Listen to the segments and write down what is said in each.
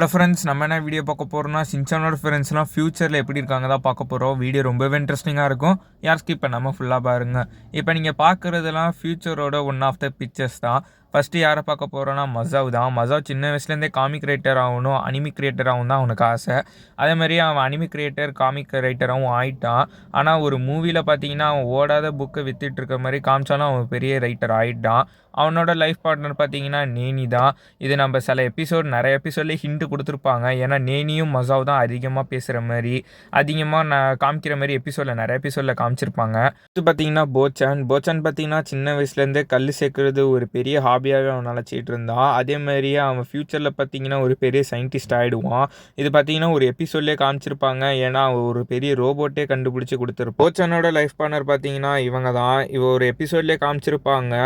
Hello friends, நம்ம என்ன video பார்க்க போகிறோம்னா சின்சானோட ஃப்ரெண்ட்ஸ்லாம் ஃபியூச்சரில் எப்படி இருக்காங்க தான் பார்க்க போகிறோம். வீடியோ ரொம்பவே இன்ட்ரெஸ்டிங்காக இருக்கும். யார் ஸ்கிப் பண்ணாமல் ஃபுல்லாக பாருங்கள். இப்போ நீங்கள் பார்க்குறதெல்லாம் ஃபியூச்சரோட ஒன் ஆஃப் த பிக்சர்ஸ் தான். ஃபஸ்ட்டு யாரை பார்க்க போகிறோன்னா மசாவ் தான். மசாவ் சின்ன வயசுலேருந்தே காமிக் ரைட்டர் ஆகணும், அனிமி கிரியேட்டர் ஆகணும் தான் அவனுக்கு ஆசை. அதே மாதிரி அவன் அனிமி கிரியேட்டர் காமிக் ரைட்டராகவும் ஆகிட்டான். ஆனால் ஒரு மூவியில் பார்த்தீங்கன்னா அவன் ஓடாத புக்கை வித்துட்டு இருக்க மாதிரி காமிச்சாலும் அவன் பெரிய ரைட்டர் ஆகிட்டான். அவனோட லைஃப் பார்ட்னர் பார்த்தீங்கன்னா நேனி தான். இது நம்ம சில நிறைய எபிசோட்லேயே ஹிண்ட் கொடுத்துருப்பாங்க. ஏன்னா நேனியும் மசாவ் தான் அதிகமாக பேசுகிற மாதிரி, அதிகமாக காமிக்கிற மாதிரி நிறைய எபிசோடில் காமிச்சிருப்பாங்க. இது பார்த்தீங்கன்னா போச்சான் பார்த்தீங்கன்னா சின்ன வயசுலேருந்தே கல் சேர்க்குறது ஒரு பெரிய ஹாபியாகவே அவன் நினச்சிட்டு இருந்தான். அதே மாதிரியே அவன் ஃப்யூச்சரில் பார்த்தீங்கன்னா ஒரு பெரிய சயின்டிஸ்ட் ஆகிடுவான். இது பார்த்தீங்கன்னா ஒரு எபிசோட்லேயே காமிச்சிருப்பாங்க. ஏன்னா அவன் ஒரு பெரிய ரோபோட்டே கண்டுபிடிச்சி கொடுத்துருப்பான். போச்சானோட லைஃப் பார்ட்னர் பார்த்தீங்கன்னா இவங்க தான். ஒரு எபிசோட்லேயே காமிச்சிருப்பாங்க.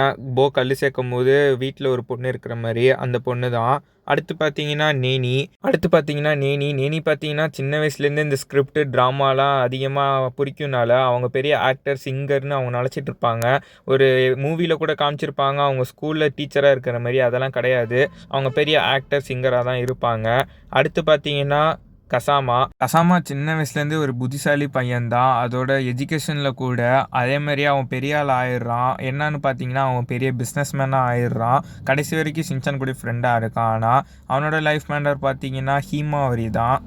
கல் சேர்க்கும் போது வீட்டில் ஒரு பொண்ணு இருக்கிற மாதிரி, அந்த பொண்ணு தான். அடுத்து பார்த்தீங்கன்னா நேனி பார்த்தீங்கன்னா சின்ன வயசுலேருந்து இந்த ஸ்கிரிப்ட் ட்ராமாலாம் அதிகமாக பிடிக்கும்னால அவங்க பெரிய ஆக்டர் சிங்கர்னு அவங்க நினச்சிட்டு இருப்பாங்க. ஒரு மூவியில் கூட காமிச்சிருப்பாங்க அவங்க ஸ்கூலில் டீச்சராக இருக்கிற மாதிரி. அதெல்லாம் கிடையாது, அவங்க பெரிய ஆக்டர் சிங்கராக தான் இருப்பாங்க. அடுத்து பார்த்தீங்கன்னா கசாமா சின்ன வயசுலேருந்து ஒரு புத்திசாலி பையன்தான். அதோட எஜுகேஷனில் கூட அதே மாதிரி அவன் பெரிய ஆள் ஆயிடுறான். என்னன்னு பார்த்தீங்கன்னா அவன் பெரிய பிஸ்னஸ்மேனாக ஆயிடுறான். கடைசி வரைக்கும் சின்சான் கூட ஃப்ரெண்டாக இருக்கான். ஆனால் அவனோட லைஃப் மேண்டர் பார்த்தீங்கன்னா ஹீமாவரி தான்.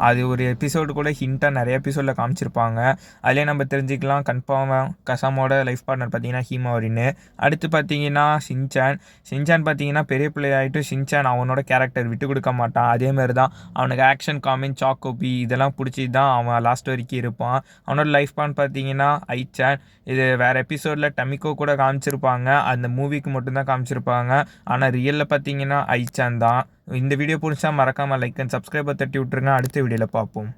அது ஒரு எபிசோடு கூட ஹிண்ட்டாக நிறைய எபிசோடில் காமிச்சிருப்பாங்க. அதிலே நம்ம தெரிஞ்சுக்கலாம் கன்ஃபார்மாக கசாமோட லைஃப் பார்ட்னர் பார்த்தீங்கன்னா ஹீமாவரின்னு. அடுத்து பார்த்தீங்கன்னா சின்சான் பார்த்தீங்கன்னா பெரிய பிள்ளை ஆகிட்டு சின்சான் அவனோட கேரக்டர் விட்டு கொடுக்க மாட்டான். அதேமாதிரி தான் அவனுக்கு ஆக்ஷன் காமின் சாக்கோபி இதெல்லாம் பிடிச்சி தான் அவன் லாஸ்ட் வரைக்கும் இருப்பான். அவனோட லைஃப் பார்ட்னர் பார்த்தீங்கன்னா ஐச்சான். இது வேறு எபிசோடில் டமிக்கோ கூட காமிச்சிருப்பாங்க, அந்த மூவிக்கு மட்டும்தான் காமிச்சிருப்பாங்க. ஆனால் ரியலில் பார்த்தீங்கன்னா ஐச்சான் தான். இந்த வீடியோ பிடிச்சா மறக்காமல் லைக் அண்ட் சப்ஸ்கிரைபர் தட்டி விட்டுருங்க. அடுத்த வீடியோவில் பார்ப்போம்.